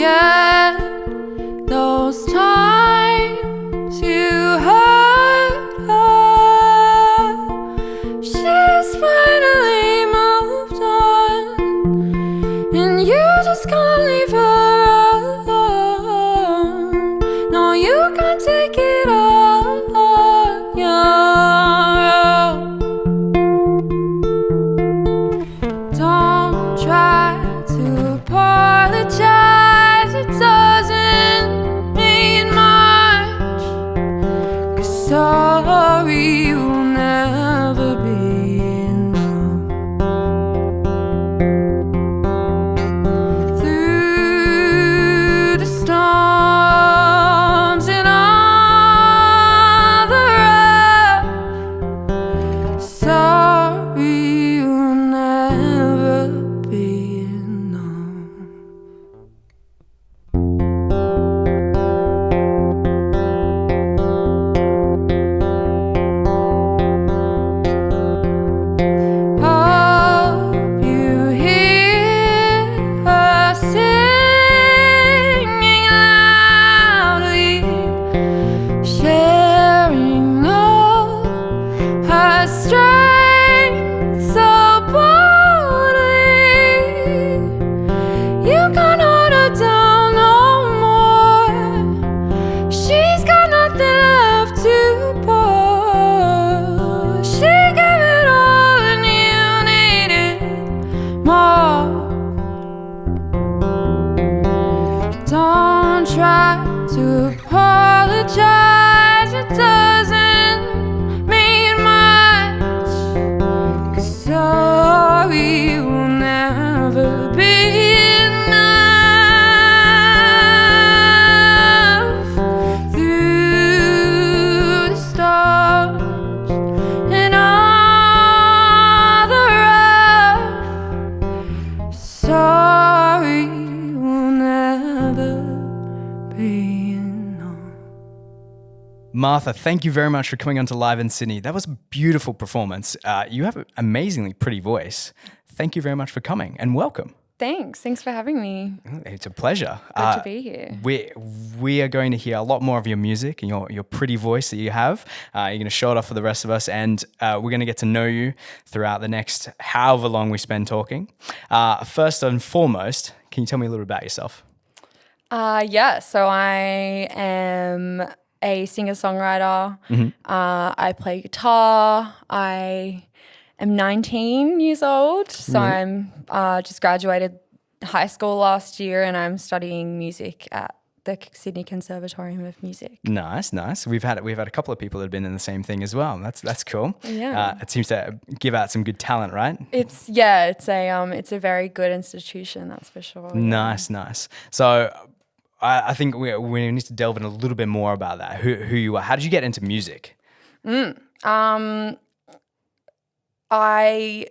forget those times you hurt her. She's finally moved on, and you just can't leave her alone. No, you can't take it all on your own. Don't try to apologize, it doesn't mean much, 'cause sorry will never be enough. Through the storms and all the rough, sorry will never be enough. Hope you hear her singing loudly, sharing all her strength so boldly. You can't hold her down no more. She's got nothing left to pour. She gave it all and you needed more. Don't try to apologize, it doesn't mean much, 'cause sorry will never be enough. Through the storms and all the rough, sorry will never be enough. Martha, thank you very much for coming on to Live in Sydney. That was a beautiful performance. You have an amazingly pretty voice. Thank you very much for coming and welcome. Thanks for having me. It's a pleasure. Good to be here. We are going to hear a lot more of your music and your pretty voice that you have. You're going to show it off for the rest of us, and we're going to get to know you throughout the next however long we spend talking. First and foremost, can you tell me a little bit about yourself? So I am a singer-songwriter. I play guitar. I am 19 years old, so I'm just graduated high school last year, and I'm studying music at the Sydney Conservatorium of Music. Nice. We've had a couple of people that have been in the same thing as well. That's cool. Yeah. It seems to give out some good talent, right? It's a very good institution, that's for sure. Yeah. Nice. So I think we need to delve in a little bit more about that. Who you are. How did you get into music? I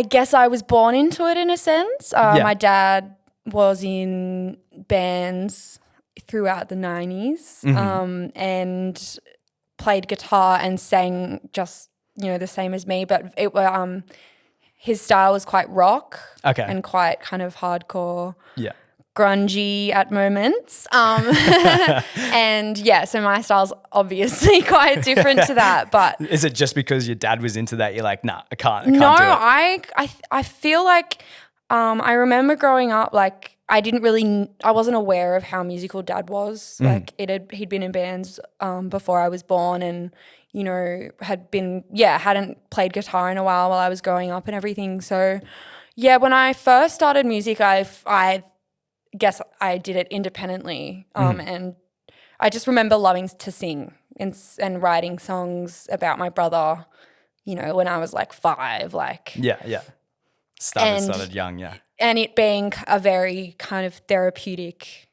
guess I was born into it in a sense. My dad was in bands throughout the 90s and played guitar and sang just, the same as me, but his style was quite rock and quite kind of hardcore. Yeah. Grungy at moments. And so my style's obviously quite different to that, but Is it just because your dad was into that you're like, nah, I can't no, do it? I feel like I remember growing up, like I wasn't aware of how musical dad was. Like he'd been in bands before I was born, and hadn't played guitar in a while I was growing up and everything. So when I first started music, I guess I did it independently, and I just remember loving to sing and writing songs about my brother, when I was like 5, like started young, and it being a very kind of therapeutic,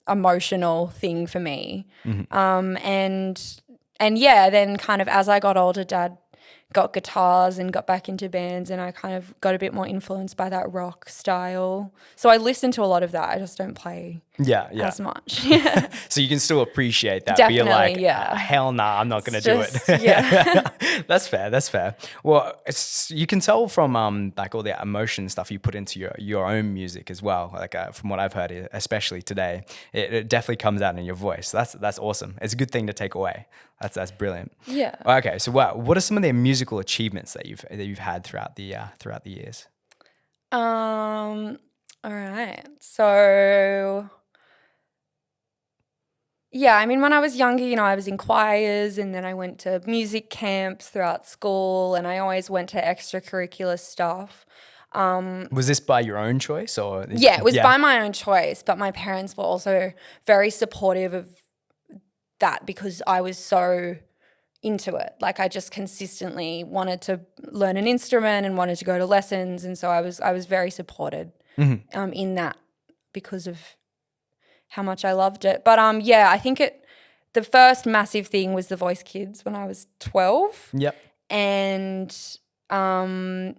emotional thing for me, and then kind of as I got older, Dad got guitars and got back into bands, and I kind of got a bit more influenced by that rock style. So I listen to a lot of that. I just don't play as much. Yeah. So you can still appreciate that. Definitely, but you're like, yeah. hell nah, I'm not going to do Just- it. yeah. That's fair. Well, you can tell from like all the emotion stuff you put into your own music as well. Like from what I've heard, especially today, it definitely comes out in your voice. That's awesome. It's a good thing to take away. That's brilliant. Yeah. Okay, so what are some of the musical achievements that you've had throughout the years? All right. So yeah, I mean, when I was younger, I was in choirs, and then I went to music camps throughout school, and I always went to extracurricular stuff. Was this by your own choice or? Yeah, it was by my own choice, but my parents were also very supportive of that because I was so into it. Like I just consistently wanted to learn an instrument and wanted to go to lessons, and so I was very supported in that because of how much I loved it. But I think the first massive thing was The Voice Kids when I was 12. Yep. And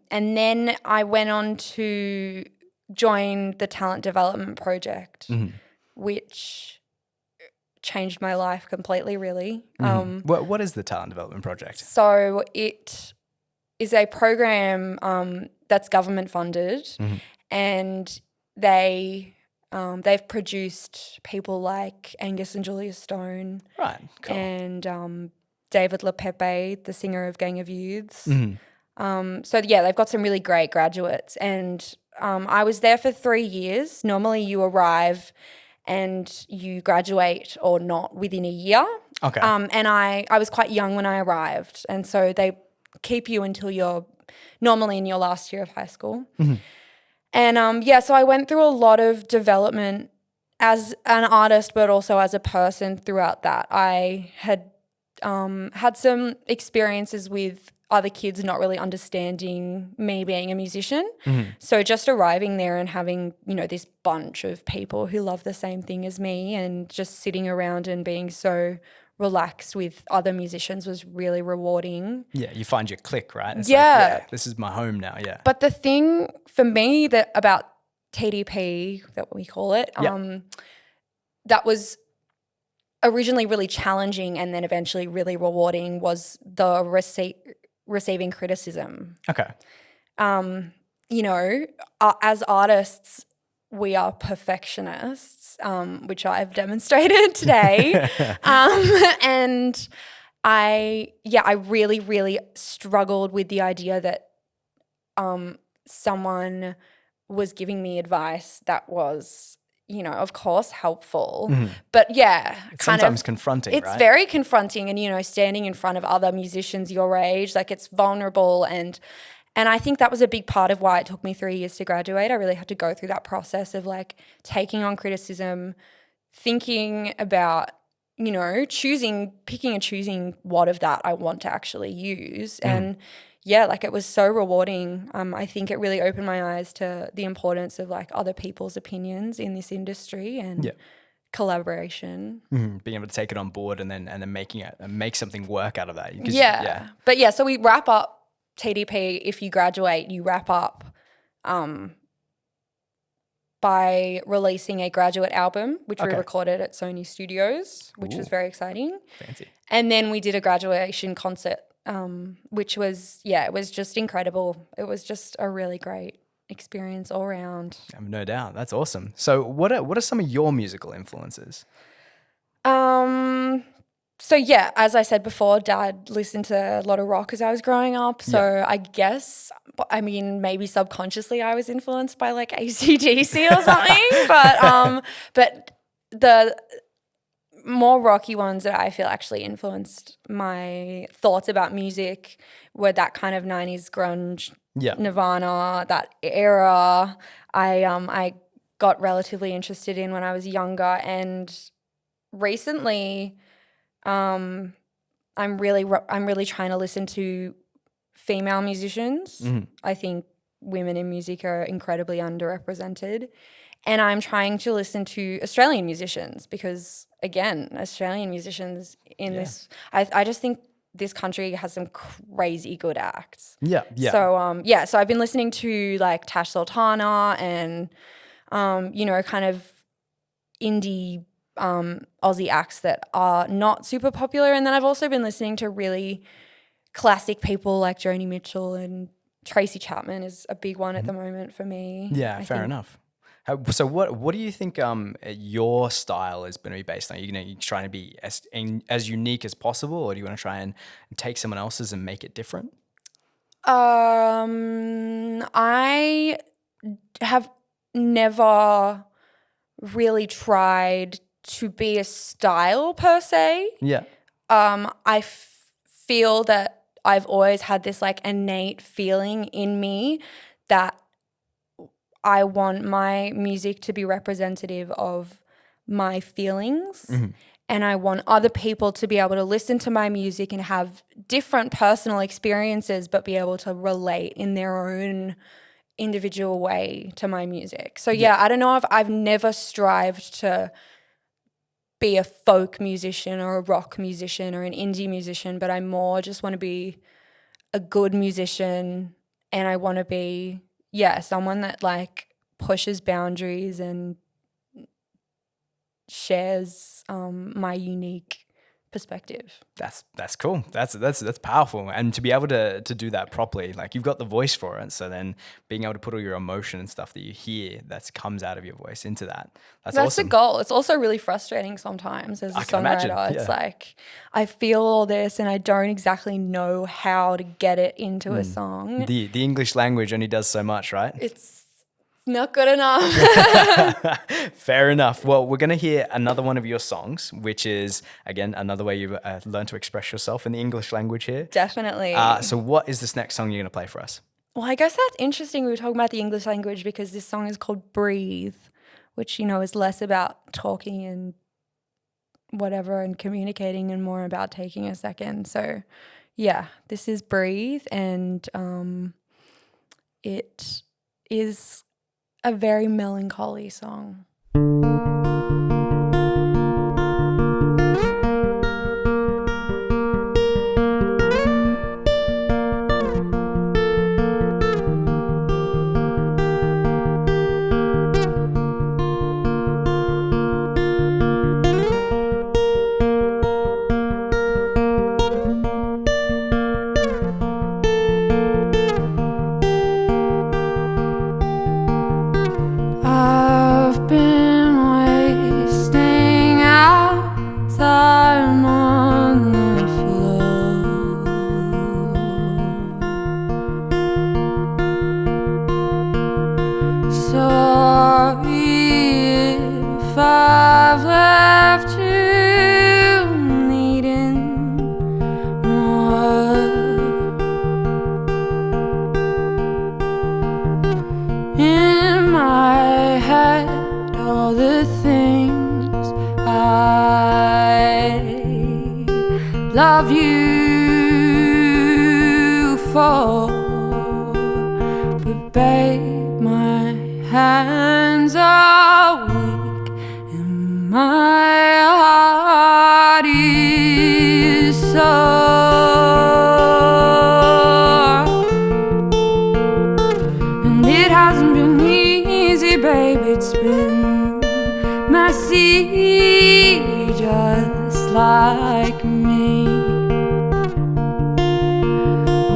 then I went on to join the Talent Development Project, which changed my life completely, really. What is the Talent Development Project? So it is a program that's government funded, and they've produced people like Angus and Julia Stone, Right, cool. and David LaPepe, the singer of Gang of Youths. So they've got some really great graduates, and I was there for 3 years. Normally you arrive and you graduate or not within a year. Okay. And I was quite young when I arrived, and so they keep you until you're normally in your last year of high school. And so I went through a lot of development as an artist, but also as a person throughout that. I had had some experiences with other kids not really understanding me being a musician. So just arriving there and having, this bunch of people who love the same thing as me and just sitting around and being so relaxed with other musicians was really rewarding. Yeah, you find your clique, right? It's Yeah. This is my home now, yeah. But the thing for me about TDP, that we call it, that was originally really challenging and then eventually really rewarding was the receiving criticism. Okay. As artists, we are perfectionists, which I've demonstrated today. And I really, really struggled with the idea that someone was giving me advice that was, of course helpful. But It's sometimes confronting, it's right? very confronting, and, standing in front of other musicians your age, like it's vulnerable. And I think that was a big part of why it took me 3 years to graduate. I really had to go through that process of like taking on criticism, thinking about, picking and choosing what of that I want to actually use. And it was so rewarding. I think it really opened my eyes to the importance of like other people's opinions in this industry and collaboration. Being able to take it on board and then make something work out of that. But so we wrap up TDP. If you graduate, you wrap up by releasing a graduate album, which we recorded at Sony Studios, which was very exciting. Fancy. And then we did a graduation concert, which was, it was just incredible. It was just a really great experience all around. I have no doubt. That's awesome. So what are some of your musical influences? So as I said before, Dad listened to a lot of rock as I was growing up. So I guess, maybe subconsciously I was influenced by like AC/DC or something. But the more rocky ones that I feel actually influenced my thoughts about music were that kind of 90s grunge, Nirvana, that era. I got relatively interested in when I was younger, and recently I'm really trying to listen to female musicians. I think women in music are incredibly underrepresented, and I'm trying to listen to Australian musicians because, again, Australian musicians in this, I just think this country has some crazy good acts. Yeah, yeah. So I've been listening to like Tash Sultana and kind of indie Aussie acts that are not super popular. And then I've also been listening to really classic people like Joni Mitchell, and Tracy Chapman is a big one at the moment for me. Yeah, fair enough. So what do you think your style is going to be based on? You're trying to be as unique as possible, or do you want to try and take someone else's and make it different? I have never really tried to be a style per se. Yeah. I feel that I've always had this like innate feeling in me that I want my music to be representative of my feelings, and I want other people to be able to listen to my music and have different personal experiences but be able to relate in their own individual way to my music. So yeah, I don't know if I've never strived to be a folk musician or a rock musician or an indie musician, but I more just want to be a good musician, and I want to be someone that like pushes boundaries and shares my unique perspective. That's cool. That's powerful. And to be able to do that properly, like you've got the voice for it. So then being able to put all your emotion and stuff that you hear that comes out of your voice into that's awesome. The goal. It's also really frustrating sometimes as a songwriter. It's like I feel all this and I don't exactly know how to get it into a song. The English language only does so much, right? It's not good enough. Fair enough. Well, we're going to hear another one of your songs, which is, again, another way you've learned to express yourself in the English language here. Definitely. So what is this next song you're going to play for us? Well, I guess that's interesting. We were talking about the English language because this song is called Breathe, which, is less about talking and whatever and communicating and more about taking a second. So, yeah, this is Breathe, and it is a very melancholy song. I've been wasting our time on the floor. Sorry if I've left you needing more. In my head, all the things I love you for, but babe, my hands are weak and my heart is sore. And it hasn't been easy, babe, it's been messy, just like me.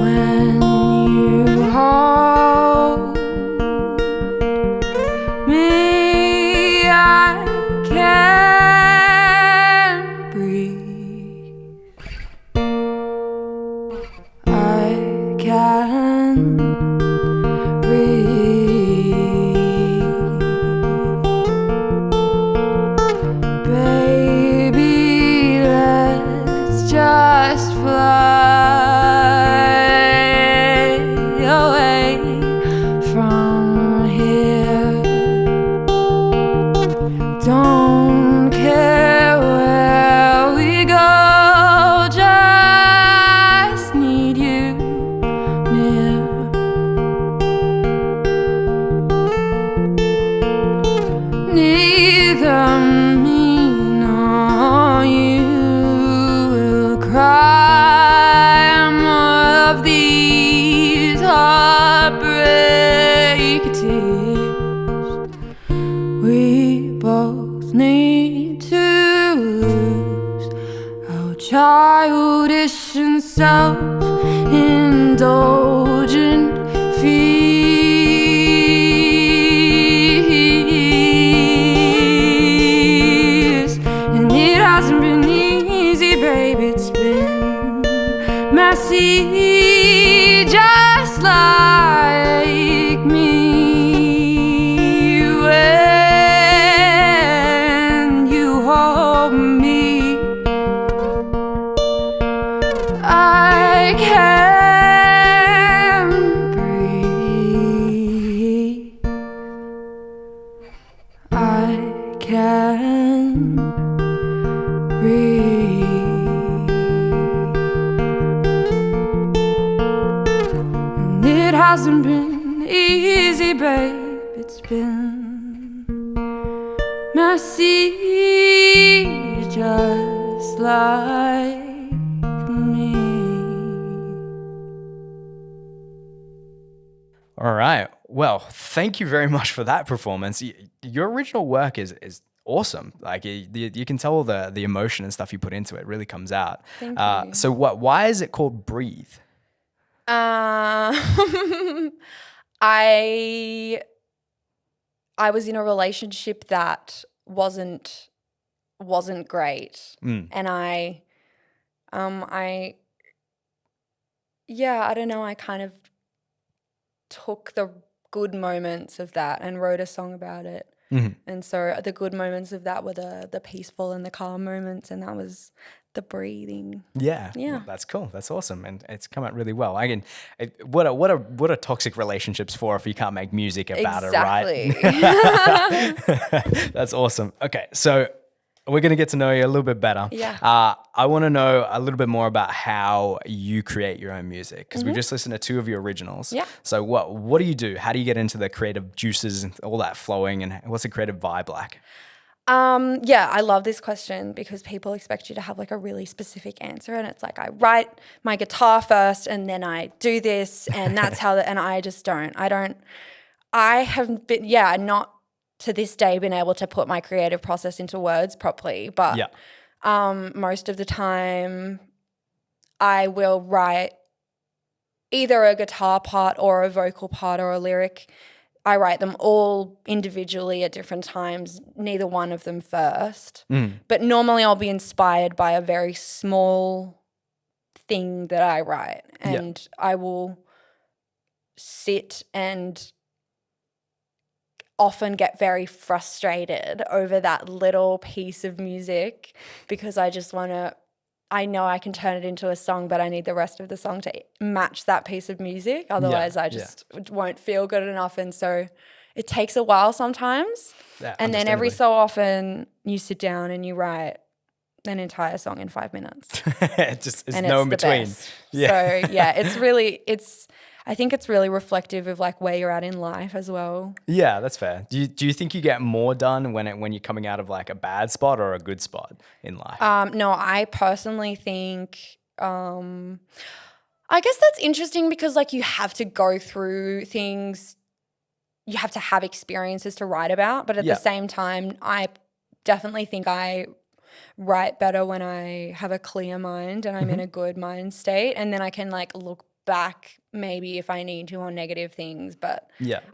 When you hold me, I can't breathe. I can't breathe. Baby, let's just I can breathe. And it hasn't been easy, babe. It's been messy, just like me. All right. Well, thank you very much for that performance. Your original work is awesome. Like you can tell the emotion and stuff you put into it really comes out. Thank you. So why is it called Breathe? I was in a relationship that wasn't great, and I don't know. I kind of took the good moments of that and wrote a song about it. And so the good moments of that were the peaceful and the calm moments, and that was the breathing. Yeah. Well, that's cool. That's awesome, and it's come out really well. What are toxic relationships for if you can't make music about it, right? That's awesome. Okay, so we're going to get to know you a little bit better. Yeah. I want to know a little bit more about how you create your own music, because we've just listened to 2 of your originals. Yeah. So what do you do? How do you get into the creative juices and all that flowing, and what's a creative vibe like? I love this question because people expect you to have like a really specific answer, and it's like I write my guitar first and then I do this, and that's how and I just don't. I have been not to this day been able to put my creative process into words properly, but most of the time I will write either a guitar part or a vocal part or a lyric. I write them all individually at different times, neither one of them first. But normally I'll be inspired by a very small thing that I write, and I will sit and often get very frustrated over that little piece of music because I just want to, I know I can turn it into a song, but I need the rest of the song to match that piece of music. Otherwise I just won't feel good enough. And so it takes a while sometimes. Yeah, and then every so often you sit down and you write an entire song in 5 minutes. It's no in between. Best. Yeah. So I think it's really reflective of like where you're at in life as well. Yeah, that's fair. Do you think you get more done when you're coming out of like a bad spot or a good spot in life? No, I personally think I guess that's interesting because like you have to go through things, you have to have experiences to write about, but at the same time I definitely think I write better when I have a clear mind and I'm in a good mind state, and then I can like look back maybe if I need to on negative things. But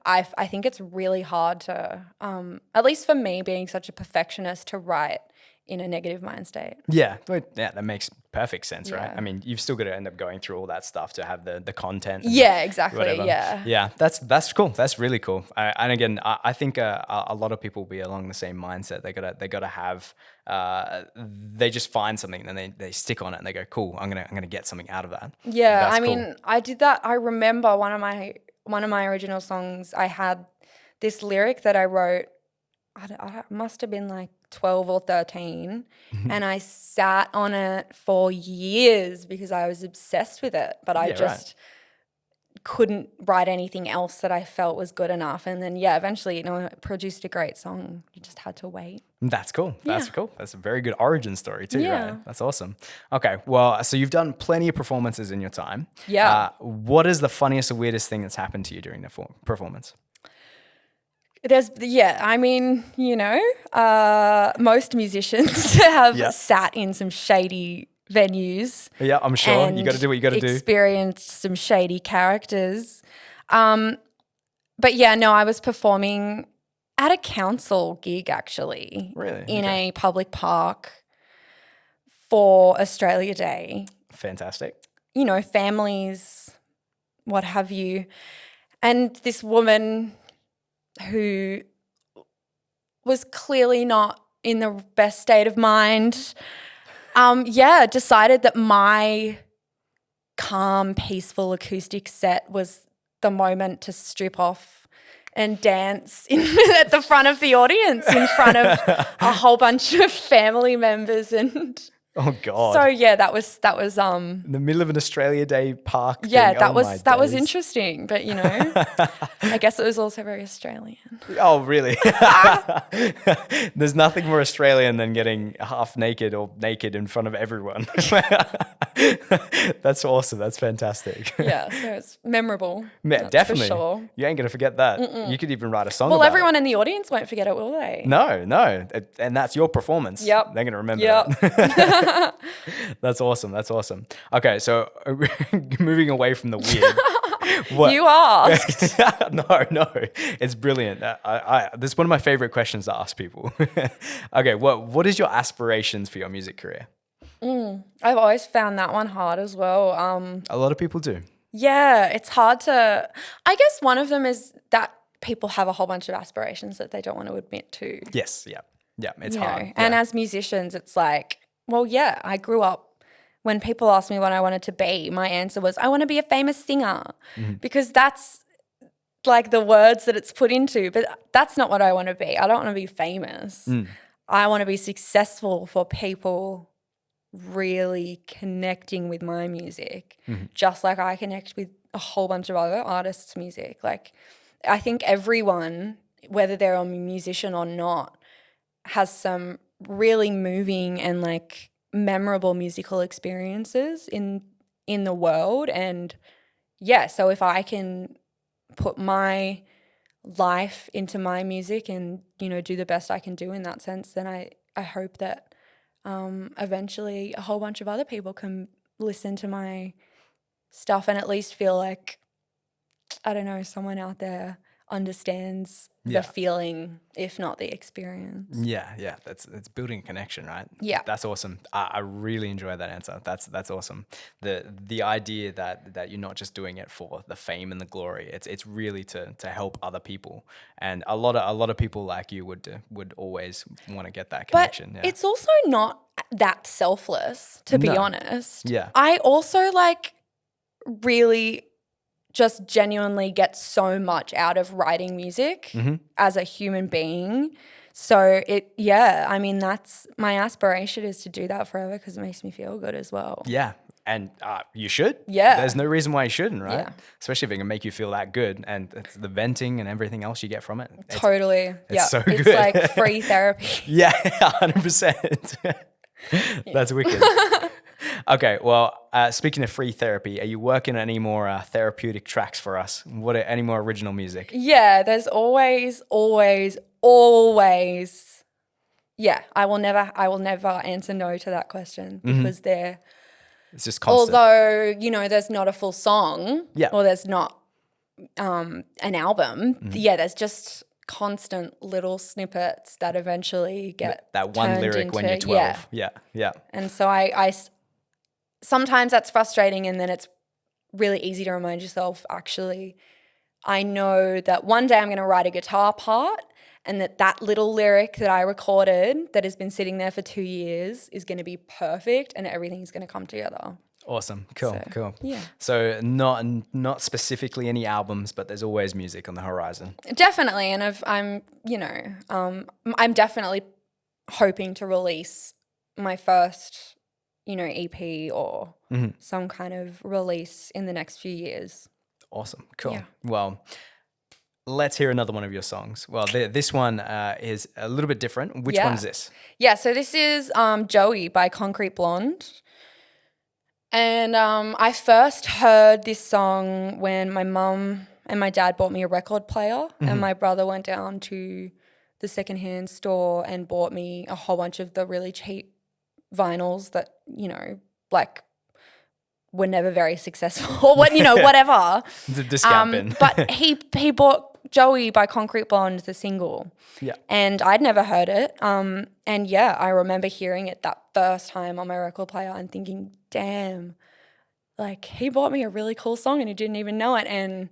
I think it's really hard to at least for me, being such a perfectionist, to write in a negative mind state. Yeah, that makes perfect sense, right? I mean, you've still got to end up going through all that stuff to have the content. Yeah, exactly. Whatever. Yeah, that's cool. That's really cool. And again, I think a lot of people will be along the same mindset. They gotta have. They just find something and they stick on it and they go, cool, I'm gonna get something out of that. Yeah, that's I mean, I did that. I remember one of my original songs. I had this lyric that I wrote. I must have been like 12 or 13, and I sat on it for years because I was obsessed with it, but I just couldn't write anything else that I felt was good enough. And then eventually, it produced a great song. You just had to wait. That's cool. That's cool. That's a very good origin story too, right? That's awesome. Okay, well, so you've done plenty of performances in your time. Yeah. What is the funniest or weirdest thing that's happened to you during the performance? Most musicians have sat in some shady venues. Yeah, I'm sure. You got to do what you got to do. Experienced some shady characters. I was performing at a council gig actually. Really? In a public park for Australia Day. Fantastic. Families, what have you. And this woman who was clearly not in the best state of mind, decided that my calm, peaceful acoustic set was the moment to strip off and dance at the front of the audience in front of a whole bunch of family members. And Oh God. so yeah, that was in the middle of an Australia Day park yeah, thing. that Oh, was my that was days. interesting. But I guess it was also very Australian. Oh, really? There's nothing more Australian than getting half naked or naked in front of everyone. That's awesome. That's fantastic. Yeah, so it's memorable. Yeah, That's definitely. for sure. You ain't going to forget that. You could even write a song Well, about everyone it. in the audience won't forget it, will they? No. And that's your performance. Yep. They're going to remember Yep. that. That's awesome. That's awesome. Okay, so moving away from the weird. What? You asked. No. It's brilliant. This is one of my favorite questions to ask people. Okay, what is your aspirations for your music career? I've always found that one hard as well. A lot of people do. Yeah, it's hard to. I guess one of them is that people have a whole bunch of aspirations that they don't want to admit to. Yes, yeah. Yeah, it's you know. hard. And Yeah. as musicians, it's like, well, yeah, I grew up. When people asked me what I wanted to be, my answer was, I want to be a famous singer, because that's like the words that it's put into. But that's not what I want to be. I don't want to be famous. I want to be successful for people really connecting with my music, just like I connect with a whole bunch of other artists' music. Like, I think everyone, whether they're a musician or not, has some really moving and like memorable musical experiences in the world. And yeah, so if I can put my life into my music and do the best I can do in that sense, then I hope that eventually a whole bunch of other people can listen to my stuff and at least feel like, I don't know, someone out there understands Yeah. the feeling, if not the experience. Yeah. It's building a connection, right? Yeah. That's awesome. I really enjoy that answer. That's awesome. The idea that you're not just doing it for the fame and the glory. It's really to help other people. And a lot of people like you would always want to get that connection. But Yeah. it's also not that selfless, to be No. honest. Yeah. I also really just genuinely get so much out of writing music as a human being. So that's my aspiration, is to do that forever, because it makes me feel good as well. Yeah. And you should. Yeah. There's no reason why you shouldn't, right? Yeah. Especially if it can make you feel that good, and it's the venting and everything else you get from it. Totally. it's so It's good. like free therapy. Yeah, 100%. That's wicked. Okay, well, speaking of free therapy, are you working on any more therapeutic tracks for us? Any more original music? Yeah, there's always. Yeah, I will never answer no to that question, because It's just constant. although, there's not a full song, Yeah. or there's not an album, there's just constant little snippets that eventually get that one turned lyric when you're into- 12. Yeah. And so sometimes that's frustrating, and then it's really easy to remind yourself, actually, I know that one day I'm going to write a guitar part, and that little lyric that I recorded that has been sitting there for 2 years is going to be perfect, and everything's going to come together. Awesome. Cool. yeah. So not specifically any albums, but there's always music on the horizon. Definitely. And I'm definitely hoping to release my first, EP or some kind of release in the next few years. Awesome. Cool. Yeah. Well, let's hear another one of your songs. Well, this one is a little bit different. Which Yeah. one is this? Yeah, so this is Joey by Concrete Blonde. And I first heard this song when my mum and my dad bought me a record player, and my brother went down to the secondhand store and bought me a whole bunch of the really cheap vinyls that, were never very successful, or whatever. The discount bin. But he bought Joey by Concrete Blonde, the single. Yeah. And I'd never heard it. And yeah, I remember hearing it that first time on my record player and thinking, damn, he bought me a really cool song and he didn't even know it. And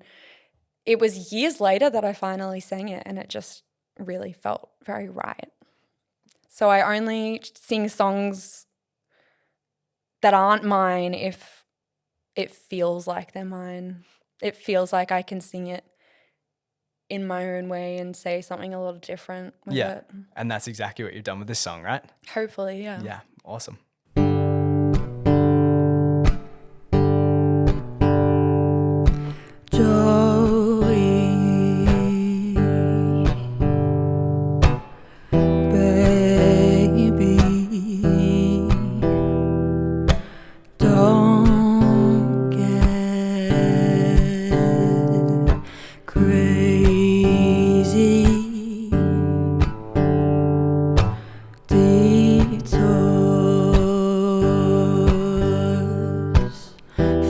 it was years later that I finally sang it, and it just really felt very right. So I only sing songs that aren't mine if it feels like they're mine. It feels like I can sing it in my own way and say something a little different with it. And that's exactly what you've done with this song, right? Hopefully, yeah. Yeah, awesome. Joey, baby, don't get crazy. Detours,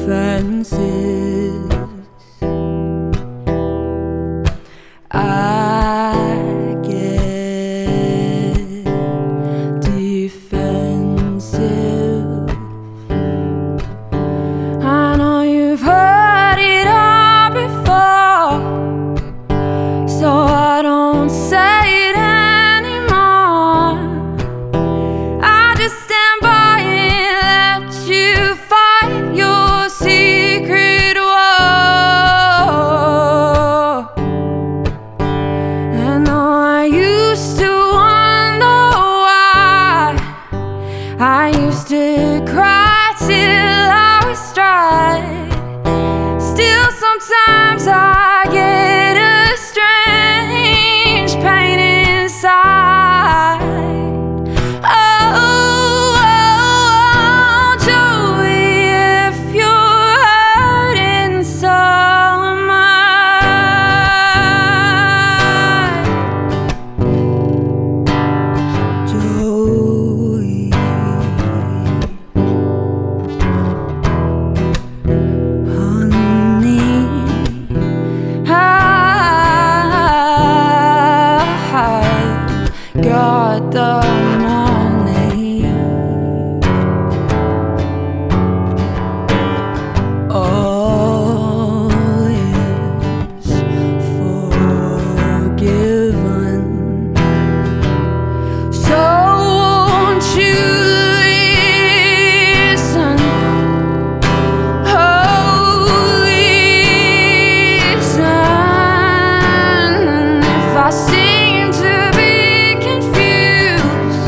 fences. I get defensive. I know you've heard it all before, so I don't say it anymore. I just stand by and let you fight your secret war. And though I used to wonder why, I used to cry till I was dry. Still sometimes I get a strange pain inside. Oh, Joey, if you're hurting, so am I. Joey, honey, I got the money. All is forgiven. So won't you listen? Oh, listen. If I seem to be confused,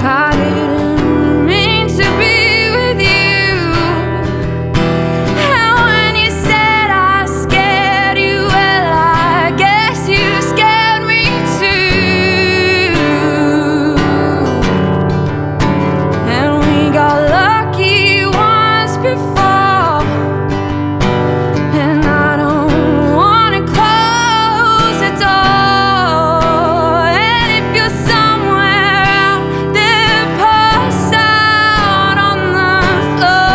I didn't mean to be with you. And when you said I scared you, well, I guess you scared me too. And we got lucky once before, and I don't wanna close the door. And if you're somewhere out there, passed out on the floor,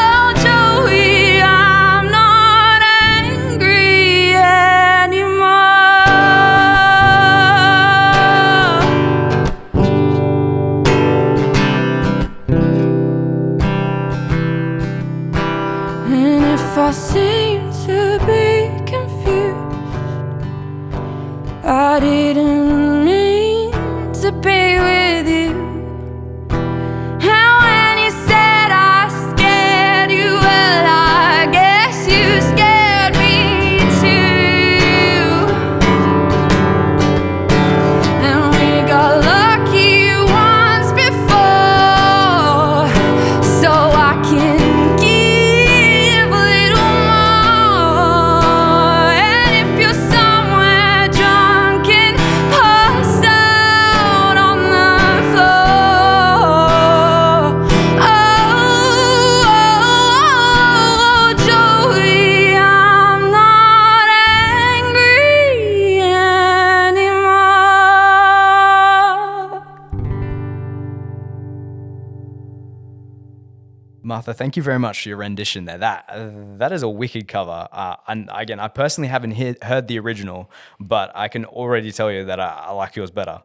oh, Joey, I'm not angry anymore. And if I seem to be confused, I didn't mean to be with you. And when you said I scared you, well, I guess you scared me too. And we got lucky once before, so I can give a little more. And if you're somewhere drunk and passed out on the floor, oh, Joey, I'm not angry anymore. Martha, thank you very much for your rendition there. That is a wicked cover. And again, I personally haven't heard the original, but I can already tell you that I like yours better.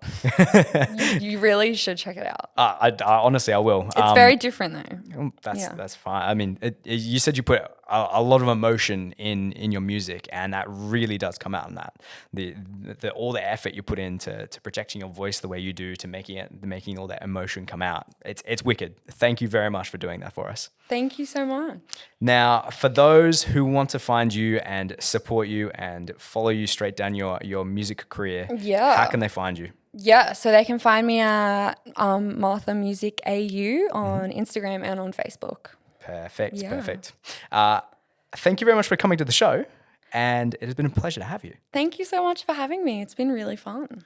You really should check it out. I honestly, I will. It's very different though. That's fine. I mean, you said you put a lot of emotion in your music, and that really does come out in that. The all the effort you put into projecting your voice the way you do, to making all that emotion come out. It's wicked. Thank you very much for doing that for us. Thank you so much. Now, for those who want to find you and support you and follow you straight down your music career, how can they find you? Yeah, so they can find me at Martha Music AU on Instagram and on Facebook. Perfect. Thank you very much for coming to the show, and it has been a pleasure to have you. Thank you so much for having me. It's been really fun.